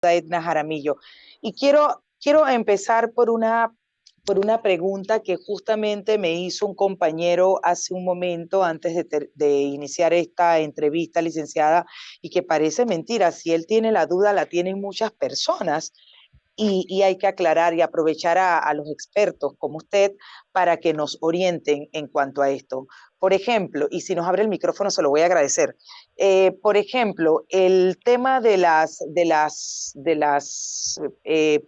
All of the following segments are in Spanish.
Edna Jaramillo. Y quiero empezar por una pregunta que justamente me hizo un compañero hace un momento antes de iniciar esta entrevista, licenciada, y que parece mentira. Si él tiene la duda, la tienen muchas personas. Y hay que aclarar y aprovechar a los expertos como usted para que nos orienten en cuanto a esto. Por ejemplo, y si nos abre el micrófono se lo voy a agradecer. Por ejemplo, el tema de las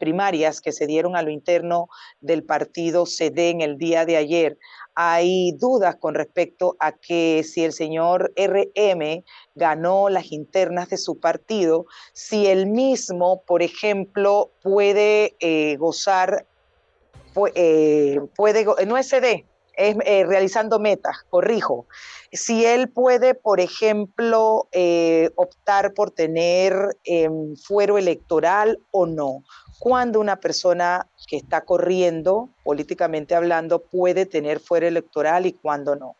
primarias que se dieron a lo interno del partido CD en el día de ayer. Hay dudas con respecto a que si el señor RM ganó las internas de su partido, si él mismo, por ejemplo, puede gozar, no es CD, es realizando metas, corrijo. Si él puede, por ejemplo, optar por tener fuero electoral o no. Cuando una persona que está corriendo, políticamente hablando, puede tener fuero electoral y cuándo no.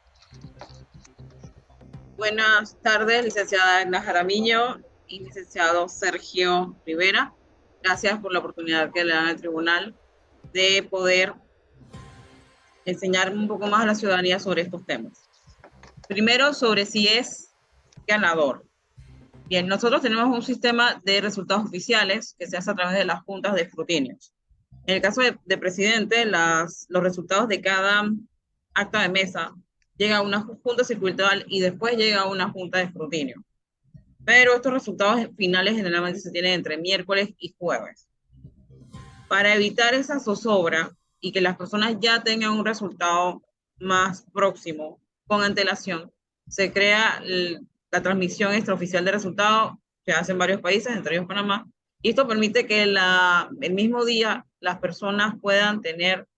Buenas tardes, licenciada Edna Jaramillo y licenciado Sergio Rivera. Gracias por la oportunidad que le dan al tribunal de poder enseñar un poco más a la ciudadanía sobre estos temas. Primero, sobre si es ganador. Bien, nosotros tenemos un sistema de resultados oficiales que se hace a través de las juntas de escrutinios. En el caso de presidente, los resultados de cada acta de mesa llega a una junta circuital y después llega a una junta de escrutinio. Pero estos resultados finales generalmente se tienen entre miércoles y jueves. Para evitar esa zozobra y que las personas ya tengan un resultado más próximo con antelación, se crea la transmisión extraoficial de resultados que hacen varios países, entre ellos Panamá, y esto permite que el mismo día las personas puedan tener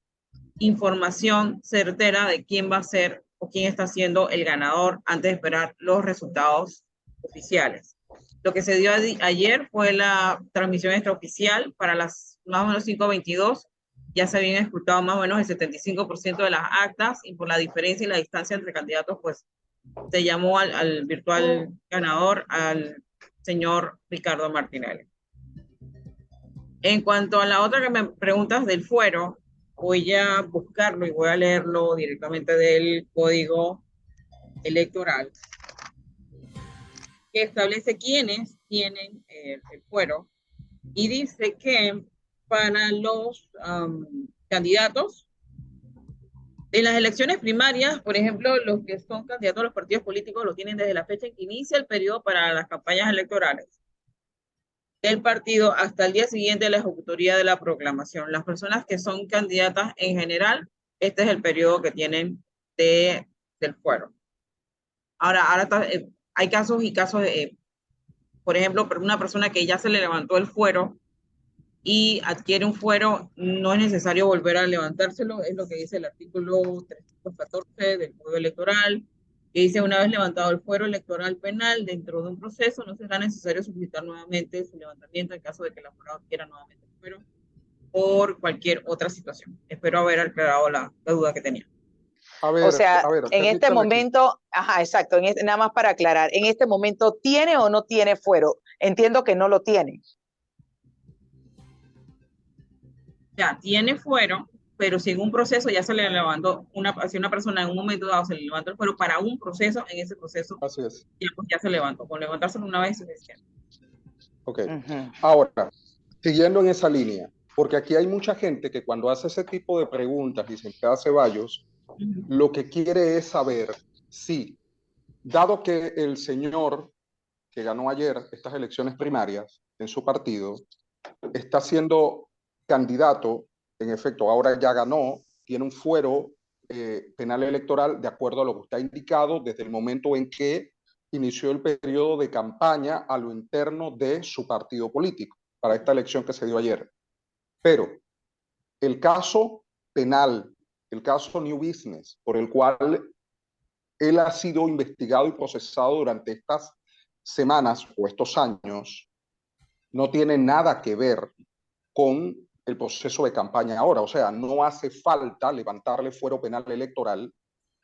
información certera de quién va a ser o quién está siendo el ganador antes de esperar los resultados oficiales. Lo que se dio ayer fue la transmisión extraoficial para las más o menos 5:22. Ya se habían escrutado más o menos el 75% de las actas y por la diferencia y la distancia entre candidatos, pues se llamó al virtual ganador, al señor Ricardo Martinelli. En cuanto a la otra que me preguntas del fuero, voy a buscarlo y voy a leerlo directamente del código electoral que establece quiénes tienen el fuero y dice que para los candidatos en las elecciones primarias, por ejemplo, los que son candidatos a los partidos políticos lo tienen desde la fecha en que inicia el periodo para las campañas electorales del partido hasta el día siguiente de la ejecutoría de la proclamación. Las personas que son candidatas en general, este es el periodo que tienen del fuero. Ahora hay casos y casos de, por ejemplo, una persona que ya se le levantó el fuero y adquiere un fuero, no es necesario volver a levantárselo, es lo que dice el artículo 314 del Código Electoral, que dice una vez levantado el fuero electoral penal dentro de un proceso, no será necesario solicitar nuevamente su levantamiento en caso de que el jurado adquiera nuevamente el fuero por cualquier otra situación. Espero haber aclarado la duda que tenía. O sea, A ver, en este permítame aquí. momento, ajá, exacto, nada más para aclarar, en este momento, ¿tiene o no tiene fuero? Entiendo que no lo tiene. Ya, tiene fuero, pero si en un proceso ya se le levantó, si una persona en un momento dado se le levantó el fuero para un proceso, en ese proceso Así es. ya se levantó. Con levantárselo una vez es suficiente. Ok. Ahora, siguiendo en esa línea, porque aquí hay mucha gente que cuando hace ese tipo de preguntas, licenciada Ceballos, lo que quiere es saber si, dado que el señor que ganó ayer estas elecciones primarias en su partido, está siendo candidato, en efecto, ahora ya ganó, tiene un fuero penal electoral de acuerdo a lo que usted ha indicado desde el momento en que inició el periodo de campaña a lo interno de su partido político para esta elección que se dio ayer. Pero el caso penal, el caso New Business, por el cual él ha sido investigado y procesado durante estas semanas o estos años, no tiene nada que ver con el proceso de campaña ahora. O sea, no hace falta levantarle fuero penal electoral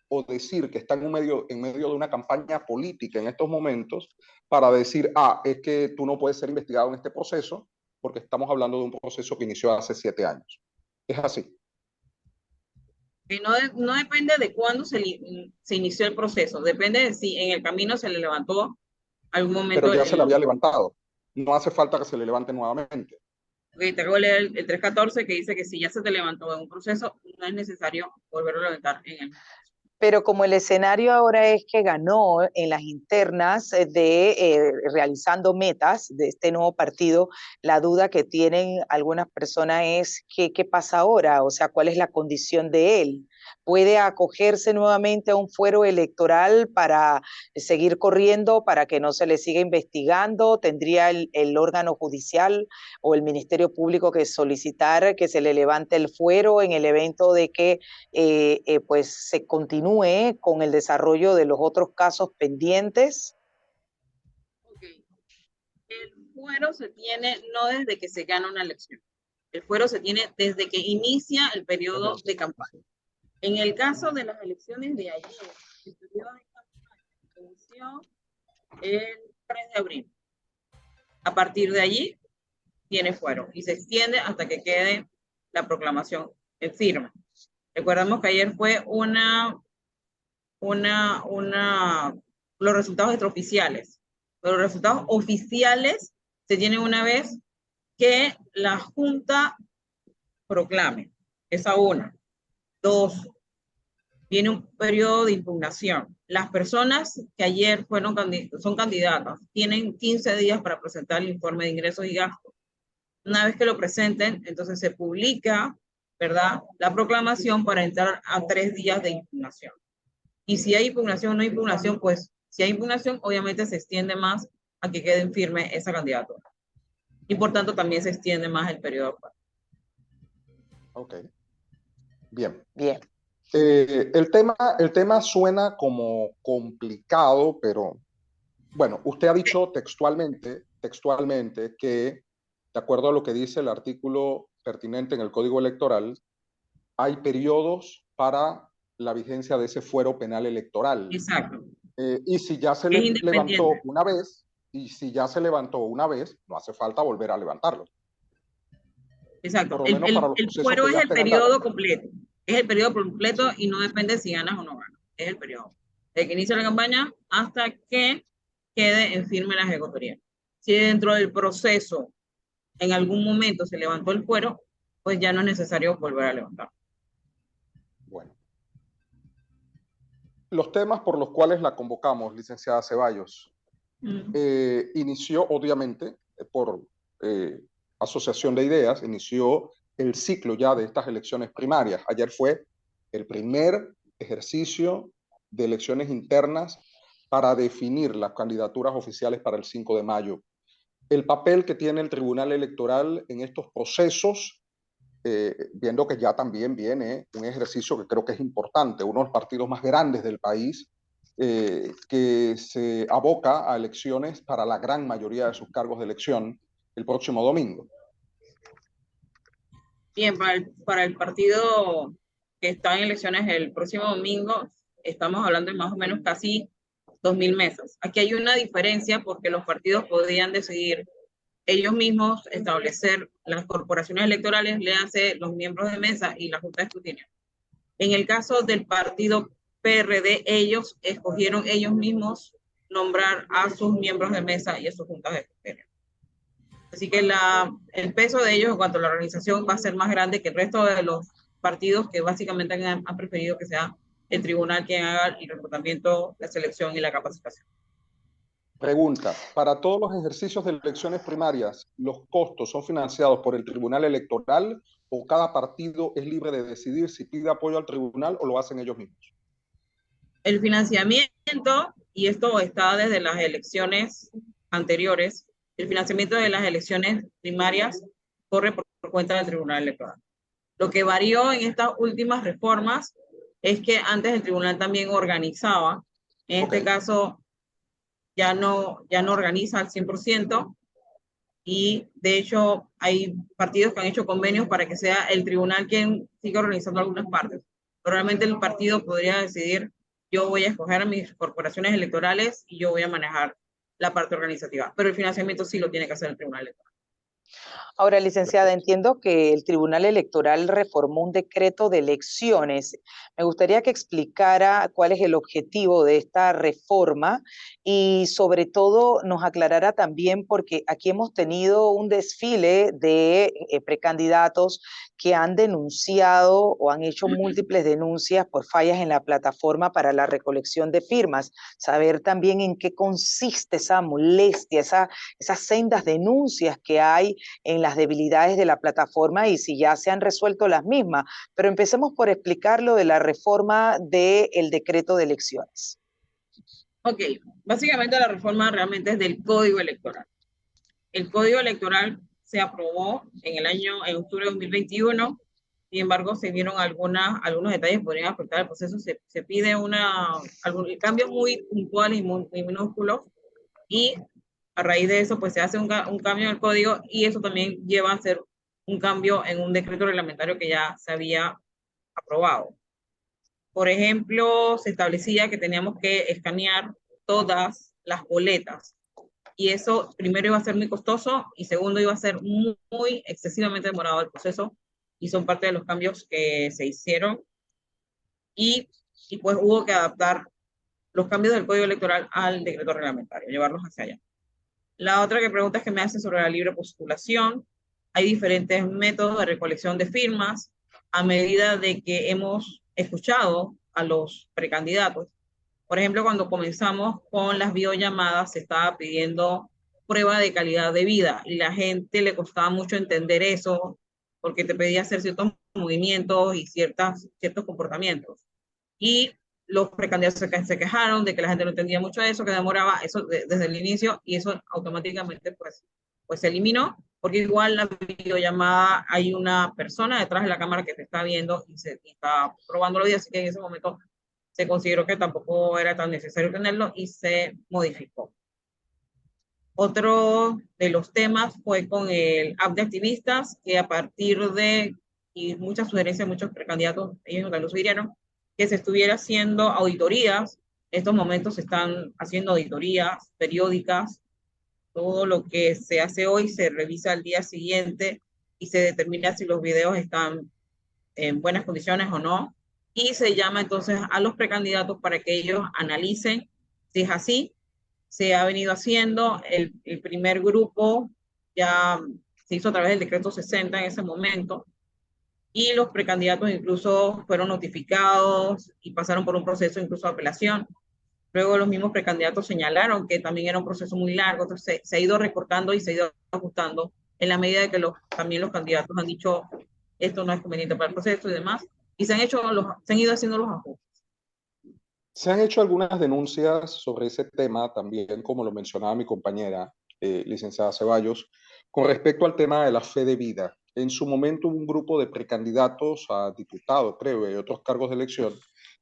o decir que está en medio de una campaña política en estos momentos para decir, es que tú no puedes ser investigado en este proceso porque estamos hablando de un proceso que inició hace 7 años. Es así. Y no depende de cuándo se inició el proceso, depende de si en el camino se le levantó algún momento. Pero ya se le había levantado. No hace falta que se le levante nuevamente. Okay, te voy a leer el 314 que dice que si ya se te levantó en un proceso, no es necesario volverlo a levantar en el. Pero como el escenario ahora es que ganó en las internas realizando metas de este nuevo partido, la duda que tienen algunas personas es ¿qué pasa ahora? O sea, ¿cuál es la condición de él? ¿Puede acogerse nuevamente a un fuero electoral para seguir corriendo, para que no se le siga investigando? ¿Tendría el órgano judicial o el Ministerio Público que solicitar que se le levante el fuero en el evento de que pues se continúe con el desarrollo de los otros casos pendientes? Okay. El fuero se tiene no desde que se gana una elección. El fuero se tiene desde que inicia el periodo de campaña. En el caso de las elecciones de ayer, el periodo de campaña inició el 3 de abril. A partir de allí, tiene fuero y se extiende hasta que quede la proclamación en firme. Recordemos que ayer fue los resultados extraoficiales. Pero los resultados oficiales se tienen una vez que la Junta proclame. Esa una. Dos, viene un periodo de impugnación. Las personas que ayer son candidatas tienen 15 días para presentar el informe de ingresos y gastos. Una vez que lo presenten, entonces se publica, ¿verdad?, la proclamación para entrar a 3 días de impugnación. Y si hay impugnación o no hay impugnación, pues si hay impugnación, obviamente se extiende más a que quede en firme esa candidatura. Y por tanto también se extiende más el periodo. Ok. Bien. Bien. El tema suena como complicado, pero bueno, usted ha dicho textualmente que, de acuerdo a lo que dice el artículo pertinente en el Código Electoral, hay periodos para la vigencia de ese fuero penal electoral. Exacto. Y si ya se levantó una vez, no hace falta volver a levantarlo. Exacto. El fuero es el periodo completo. Es el periodo completo y no depende si ganas o no ganas. Es el periodo. Desde que inicia la campaña hasta que quede en firme la ejecutoría. Si dentro del proceso en algún momento se levantó el fuero, pues ya no es necesario volver a levantar. Bueno. Los temas por los cuales la convocamos, licenciada Ceballos, inició obviamente por asociación de ideas, inició el ciclo ya de estas elecciones primarias. Ayer fue el primer ejercicio de elecciones internas para definir las candidaturas oficiales para el 5 de mayo. El papel que tiene el Tribunal Electoral en estos procesos, viendo que ya también viene un ejercicio que creo que es importante, uno de los partidos más grandes del país, que se aboca a elecciones para la gran mayoría de sus cargos de elección el próximo domingo. Bien, para el partido que está en elecciones el próximo domingo, estamos hablando de más o menos casi 2.000 mesas. Aquí hay una diferencia porque los partidos podían decidir ellos mismos establecer las corporaciones electorales, le hace los miembros de mesa y la Junta de Escrutinio. En el caso del partido PRD, ellos escogieron ellos mismos nombrar a sus miembros de mesa y a sus juntas de escrutinio. Así que el peso de ellos en cuanto a la organización va a ser más grande que el resto de los partidos que básicamente han preferido que sea el tribunal quien haga el reclutamiento, la selección y la capacitación. Pregunta, para todos los ejercicios de elecciones primarias, ¿los costos son financiados por el Tribunal Electoral o cada partido es libre de decidir si pide apoyo al tribunal o lo hacen ellos mismos? El financiamiento, y esto está desde las elecciones anteriores, el financiamiento de las elecciones primarias corre por cuenta del Tribunal Electoral. Lo que varió en estas últimas reformas es que antes el tribunal también organizaba, en este caso ya no organiza al 100%, y de hecho hay partidos que han hecho convenios para que sea el tribunal quien siga organizando algunas partes. Pero realmente el partido podría decidir, yo voy a escoger a mis corporaciones electorales y yo voy a manejar la parte organizativa, pero el financiamiento sí lo tiene que hacer el Tribunal Electoral. Ahora, licenciada, entiendo que el Tribunal Electoral reformó un decreto de elecciones. Me gustaría que explicara cuál es el objetivo de esta reforma y sobre todo nos aclarara también, porque aquí hemos tenido un desfile de precandidatos que han denunciado o han hecho múltiples denuncias por fallas en la plataforma para la recolección de firmas. Saber también en qué consiste esa molestia, esas sendas denuncias que hay en las debilidades de la plataforma y si ya se han resuelto las mismas. Pero empecemos por explicar lo de la reforma del decreto de elecciones. Ok, básicamente la reforma realmente es del Código Electoral. El Código Electoral se aprobó en octubre de 2021. Sin embargo, se vieron algunos detalles que podrían afectar el proceso. Se pide cambios muy puntuales y muy minúsculos, y a raíz de eso pues se hace un cambio en el código, y eso también lleva a hacer un cambio en un decreto reglamentario que ya se había aprobado. Por ejemplo, se establecía que teníamos que escanear todas las boletas, y eso primero iba a ser muy costoso y segundo iba a ser muy excesivamente demorado el proceso, y son parte de los cambios que se hicieron, y, y pues hubo que adaptar los cambios del código electoral al decreto reglamentario, llevarlos hacia allá. La otra que preguntas que me hace sobre la libre postulación. Hay diferentes métodos de recolección de firmas a medida de que hemos escuchado a los precandidatos. Por ejemplo, cuando comenzamos con las videollamadas, se estaba pidiendo prueba de calidad de vida y la gente le costaba mucho entender eso, porque te pedía hacer ciertos movimientos y ciertos comportamientos. Y los precandidatos se quejaron de que la gente no entendía mucho eso, que demoraba eso desde el inicio, y eso automáticamente pues se eliminó, porque igual la videollamada hay una persona detrás de la cámara que te está viendo y está probando los videos, así que en ese momento se consideró que tampoco era tan necesario tenerlo y se modificó. Otro de los temas fue con el app de activistas, que a partir de y muchas sugerencias, muchos precandidatos, ellos lo sugirieron, que se estuviera haciendo auditorías. En estos momentos se están haciendo auditorías periódicas. Todo lo que se hace hoy se revisa al día siguiente y se determina si los videos están en buenas condiciones o no. Y se llama entonces a los precandidatos para que ellos analicen si es así. Se ha venido haciendo. El primer grupo ya se hizo a través del decreto 60 en ese momento, y los precandidatos incluso fueron notificados y pasaron por un proceso incluso de apelación. Luego los mismos precandidatos señalaron que también era un proceso muy largo, entonces se ha ido recortando y se ha ido ajustando en la medida de que también los candidatos han dicho esto no es conveniente para el proceso y demás, y se han ido haciendo los ajustes. Se han hecho algunas denuncias sobre ese tema también, como lo mencionaba mi compañera, licenciada Ceballos, con respecto al tema de la fe de vida. En su momento hubo un grupo de precandidatos a diputados, creo, y otros cargos de elección,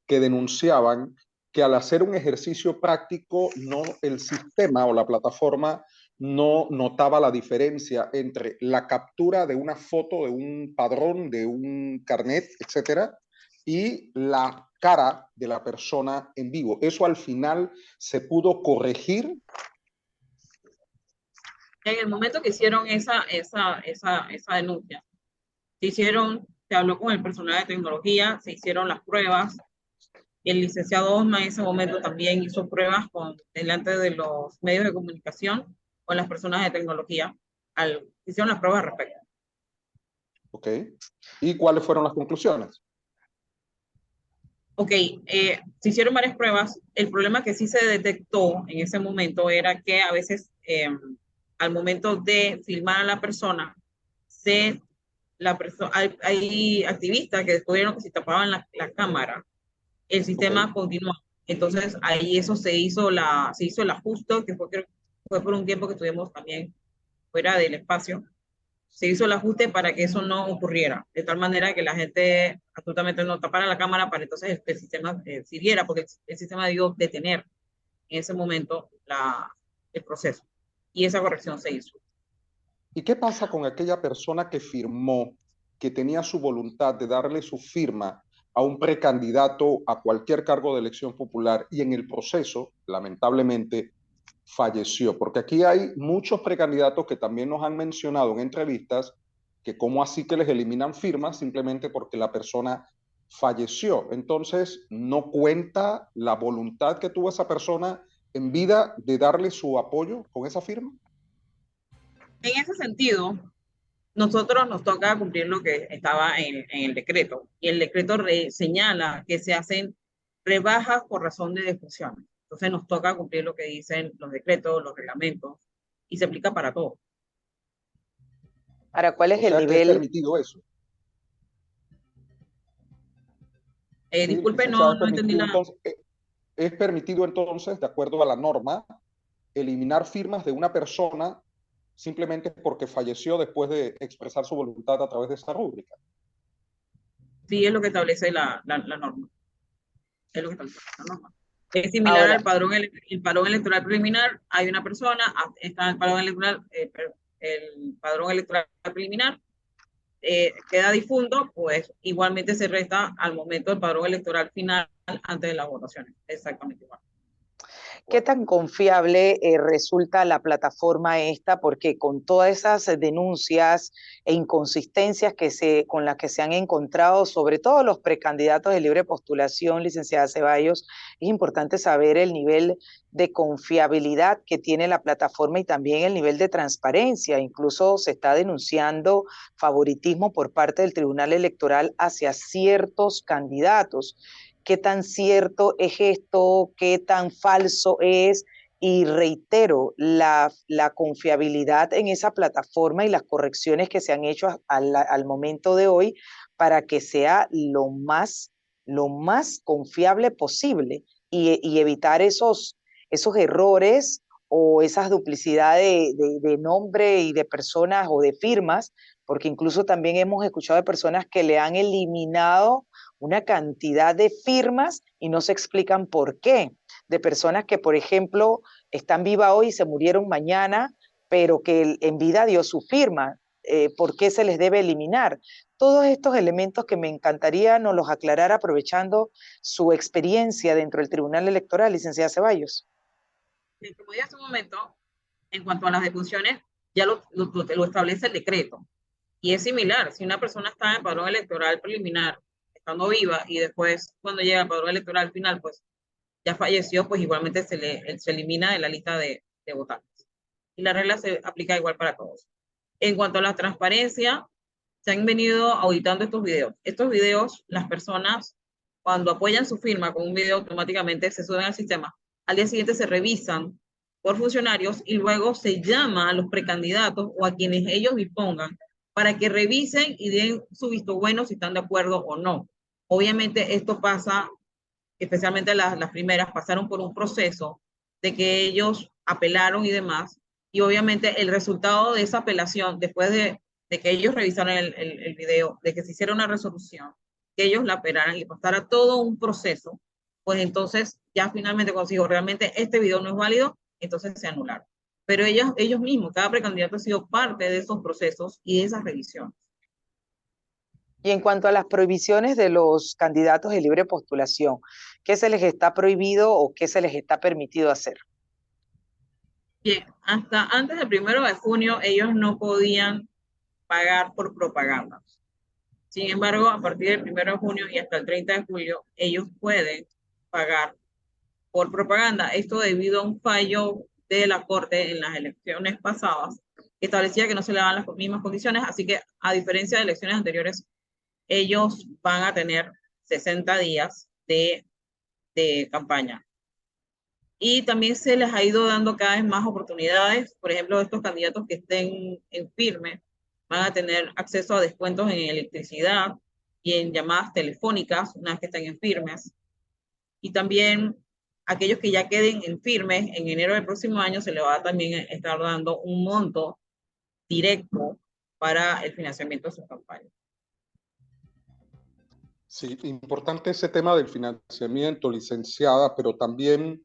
que denunciaban que al hacer un ejercicio práctico, no, el sistema o la plataforma no notaba la diferencia entre la captura de una foto de un padrón, de un carnet, etcétera, y la cara de la persona en vivo. Eso al final se pudo corregir. En el momento que hicieron esa denuncia, se habló con el personal de tecnología, se hicieron las pruebas. El licenciado Osma en ese momento también hizo pruebas delante de los medios de comunicación con las personas de tecnología. Hicieron las pruebas al respecto. Ok. ¿Y cuáles fueron las conclusiones? Ok, se hicieron varias pruebas. El problema que sí se detectó en ese momento era que a veces al momento de filmar a la persona, hay activistas que descubrieron que si tapaban la cámara, el sistema continuó. Entonces ahí eso se hizo el ajuste, que fue por un tiempo que estuvimos también fuera del espacio. Se hizo el ajuste para que eso no ocurriera, de tal manera que la gente absolutamente no tapara la cámara para entonces el sistema siguiera, porque el sistema debió detener en ese momento el proceso. Y esa corrección se hizo. ¿Y qué pasa con aquella persona que firmó, que tenía su voluntad de darle su firma a un precandidato a cualquier cargo de elección popular y en el proceso, lamentablemente, falleció, porque aquí hay muchos precandidatos que también nos han mencionado en entrevistas que cómo así que les eliminan firmas simplemente porque la persona falleció. Entonces, no cuenta la voluntad que tuvo esa persona en vida de darle su apoyo con esa firma. En ese sentido, nosotros nos toca cumplir lo que estaba en el decreto, y el decreto señala que se hacen rebajas por razón de defunción. Entonces nos toca cumplir lo que dicen los decretos, los reglamentos, y se aplica para todo. Ahora, ¿cuál es el Que es nivel? permitido eso. Sí, Disculpe, licenciada, no entendí la... entonces, es permitido entonces, de acuerdo a la norma, eliminar firmas de una persona simplemente porque falleció después de expresar su voluntad a través de esta rúbrica. Sí, es lo que establece la norma. Es lo que establece la norma. Es similar Ahora, al el padrón electoral preliminar. Hay una persona, está el padrón electoral, preliminar, queda difunto, pues igualmente se resta al momento del padrón electoral final antes de las votaciones. Exactamente igual. ¿qué tan confiable resulta la plataforma esta? Porque con todas esas denuncias e inconsistencias con las que se han encontrado, sobre todo los precandidatos de libre postulación, licenciada Ceballos, es importante saber el nivel de confiabilidad que tiene la plataforma y también el nivel de transparencia. Incluso se está denunciando favoritismo por parte del Tribunal Electoral hacia ciertos candidatos. ¿Qué tan cierto es esto? ¿Qué tan falso es? Y reitero, la confiabilidad en esa plataforma y las correcciones que se han hecho al momento de hoy para que sea lo más confiable posible y evitar esos errores o esas duplicidades de nombre y de personas o de firmas, porque incluso también hemos escuchado de personas que le han eliminado una cantidad de firmas y no se explican por qué. De personas que, por ejemplo, están vivas hoy y se murieron mañana, pero que en vida dio su firma. ¿Por qué se les debe eliminar? Todos estos elementos que me encantaría nos los aclarar aprovechando su experiencia dentro del Tribunal Electoral, licenciada Ceballos. Como dije hace un momento, en cuanto a las defunciones, ya lo establece el decreto. Y es similar, si una persona está en el padrón electoral preliminar, estando viva, y después cuando llega al padrón electoral final, pues ya falleció, pues igualmente se elimina de la lista de votantes. Y la regla se aplica igual para todos. En cuanto a la transparencia, se han venido auditando estos videos. Estos videos, las personas, cuando apoyan su firma con un video, automáticamente se suben al sistema. Al día siguiente se revisan por funcionarios y luego se llama a los precandidatos o a quienes ellos dispongan para que revisen y den su visto bueno si están de acuerdo o no. Obviamente esto pasa, especialmente las primeras, pasaron por un proceso de que ellos apelaron y demás, y obviamente el resultado de esa apelación, después de que ellos revisaron el video, de que se hiciera una resolución, que ellos la apelaran y pasara todo un proceso, pues entonces ya finalmente consigo realmente este video no es válido, entonces se anularon. Pero ellos mismos, cada precandidato ha sido parte de esos procesos y de esas revisiones. Y en cuanto a las prohibiciones de los candidatos de libre postulación, ¿qué se les está prohibido o qué se les está permitido hacer? Bien, hasta antes del 1 de junio ellos no podían pagar por propaganda. Sin embargo, a partir del 1 de junio y hasta el 30 de julio, ellos pueden pagar por propaganda. Esto debido a un fallo de la Corte en las elecciones pasadas, que establecía que no se le daban las mismas condiciones, así que a diferencia de elecciones anteriores, ellos van a tener 60 días de campaña. Y también se les ha ido dando cada vez más oportunidades. Por ejemplo, estos candidatos que estén en firme van a tener acceso a descuentos en electricidad y en llamadas telefónicas una vez que estén en firmes. Y también aquellos que ya queden en firmes, en enero del próximo año se les va a también estar dando un monto directo para el financiamiento de sus campañas. Sí, importante ese tema del financiamiento, licenciada, pero también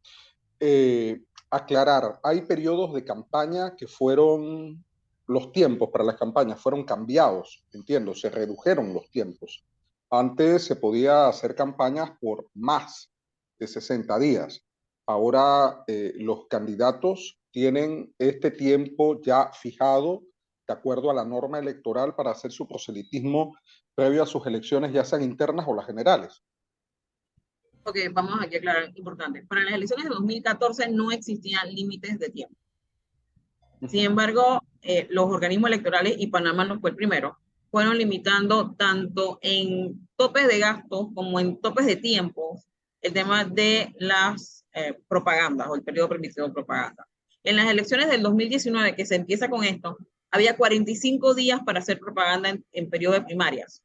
aclarar, hay periodos de campaña que fueron, los tiempos para las campañas fueron cambiados, entiendo, se redujeron los tiempos. Antes se podía hacer campañas por más de 60 días. ahora los candidatos tienen este tiempo ya fijado de acuerdo a la norma electoral para hacer su proselitismo previo a sus elecciones, ya sean internas o las generales. Ok, vamos aquí a aclarar, importante. Para las elecciones de 2014 no existían límites de tiempo. Sin embargo, los organismos electorales, y Panamá no fue el primero, fueron limitando tanto en topes de gastos como en topes de tiempo el tema de las propagandas o el periodo permitido de propaganda. En las elecciones del 2019, que se empieza con esto, había 45 días para hacer propaganda en periodo de primarias.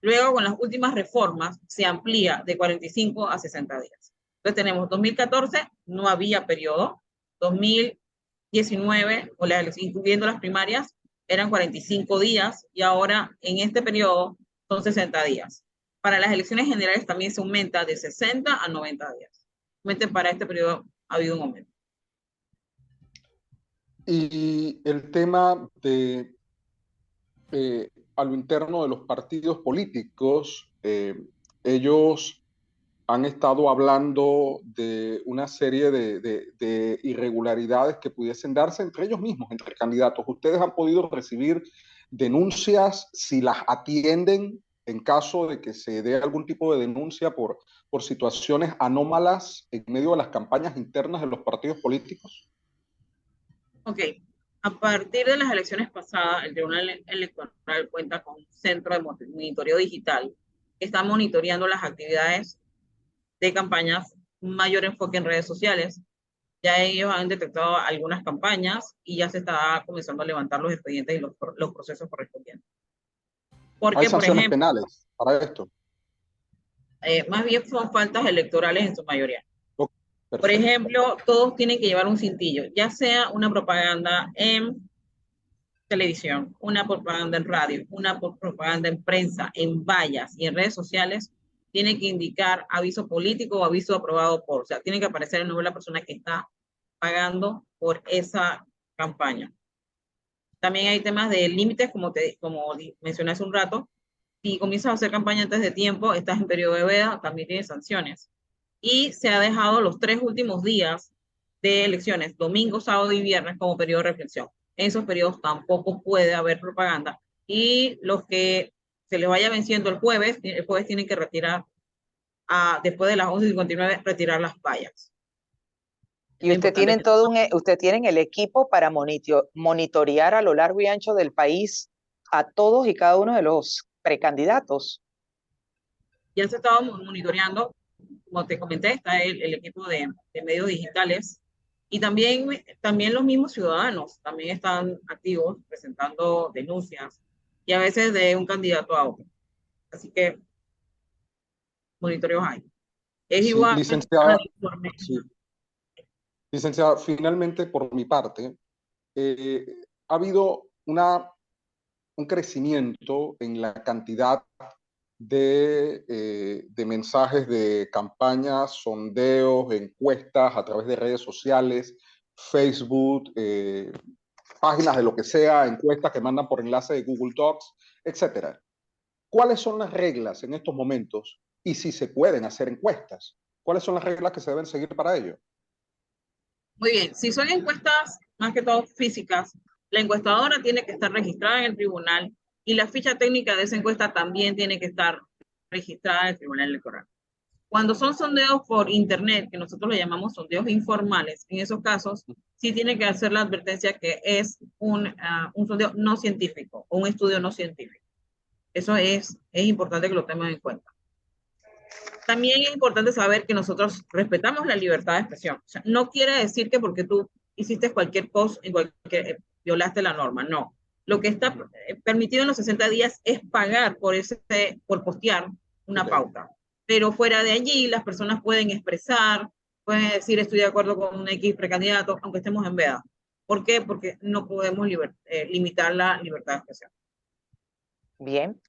Luego, con las últimas reformas, se amplía de 45 a 60 días. Entonces tenemos 2014, no había periodo, 2019, o incluyendo las primarias, eran 45 días y ahora en este periodo son 60 días. Para las elecciones generales también se aumenta de 60 a 90 días. Realmente para este periodo ha habido un aumento. Y el tema de a lo interno de los partidos políticos, ellos han estado hablando de una serie de irregularidades que pudiesen darse entre ellos mismos, entre candidatos. ¿Ustedes han podido recibir denuncias? Si las atienden en caso de que se dé algún tipo de denuncia por situaciones anómalas en medio de las campañas internas de los partidos políticos. Ok, a partir de las elecciones pasadas, el Tribunal Electoral cuenta con un centro de monitoreo digital que está monitoreando las actividades de campañas, mayor enfoque en redes sociales. Ya ellos han detectado algunas campañas y ya se está comenzando a levantar los expedientes y los procesos correspondientes. Porque, ¿Hay sanciones penales para esto? Más bien son faltas electorales en su mayoría. Perfecto. Por ejemplo, todos tienen que llevar un cintillo, ya sea una propaganda en televisión, una propaganda en radio, una propaganda en prensa, en vallas y en redes sociales, tiene que indicar aviso político o aviso aprobado por, o sea, tiene que aparecer el nombre de la persona que está pagando por esa campaña. También hay temas de límites, como mencioné hace un rato. Si comienzas a hacer campaña antes de tiempo, estás en periodo de veda, también tienes sanciones. Y se ha dejado los 3 últimos días de elecciones, domingo, sábado y viernes, como periodo de reflexión. En esos periodos tampoco puede haber propaganda. Y los que se les vaya venciendo el jueves tienen que retirar, después de las 11:59, retirar las vallas. Y usted tienen usted tienen el equipo para monitorear a lo largo y ancho del país a todos y cada uno de los precandidatos. Ya se estaba monitoreando, como te comenté, está el equipo de medios digitales y también los mismos ciudadanos también están activos presentando denuncias y a veces de un candidato a otro. Así que monitoreos hay. Es sí, igual. Licenciada, sí. Licenciada, finalmente por mi parte, ha habido un crecimiento en la cantidad de mensajes de campañas, sondeos, encuestas a través de redes sociales, Facebook, páginas de lo que sea, encuestas que mandan por enlace de Google Docs, etc. ¿Cuáles son las reglas en estos momentos y si se pueden hacer encuestas? ¿Cuáles son las reglas que se deben seguir para ello? Muy bien, si son encuestas más que todo físicas, la encuestadora tiene que estar registrada en el tribunal y la ficha técnica de esa encuesta también tiene que estar registrada en el Tribunal Electoral. Cuando son sondeos por internet, que nosotros le llamamos sondeos informales, en esos casos sí tiene que hacer la advertencia que es un sondeo no científico o un estudio no científico. Eso es importante que lo tengan en cuenta. También es importante saber que nosotros respetamos la libertad de expresión. O sea, no quiere decir que porque tú hiciste cualquier post, violaste la norma, no. Lo que está permitido en los 60 días es pagar por postear una pauta. Pero fuera de allí, las personas pueden expresar, pueden decir estoy de acuerdo con un X precandidato, aunque estemos en veda. ¿Por qué? Porque no podemos limitar la libertad de expresión. Bien,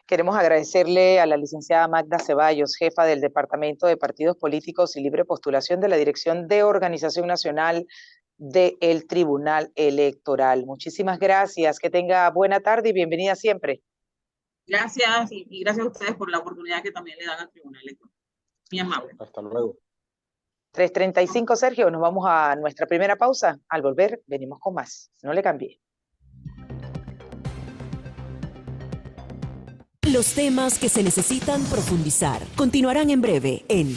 queremos agradecerle a la licenciada Magda Ceballos, jefa del Departamento de Partidos Políticos y Libre Postulación de la Dirección de Organización Nacional del Tribunal Electoral. Muchísimas gracias, que tenga buena tarde y bienvenida siempre. Gracias y gracias a ustedes por la oportunidad que también le dan al Tribunal Electoral. Muy amable. Hasta luego. 3:35, Sergio, nos vamos a nuestra primera pausa. Al volver, venimos con más. No le cambie. Los temas que se necesitan profundizar continuarán en breve en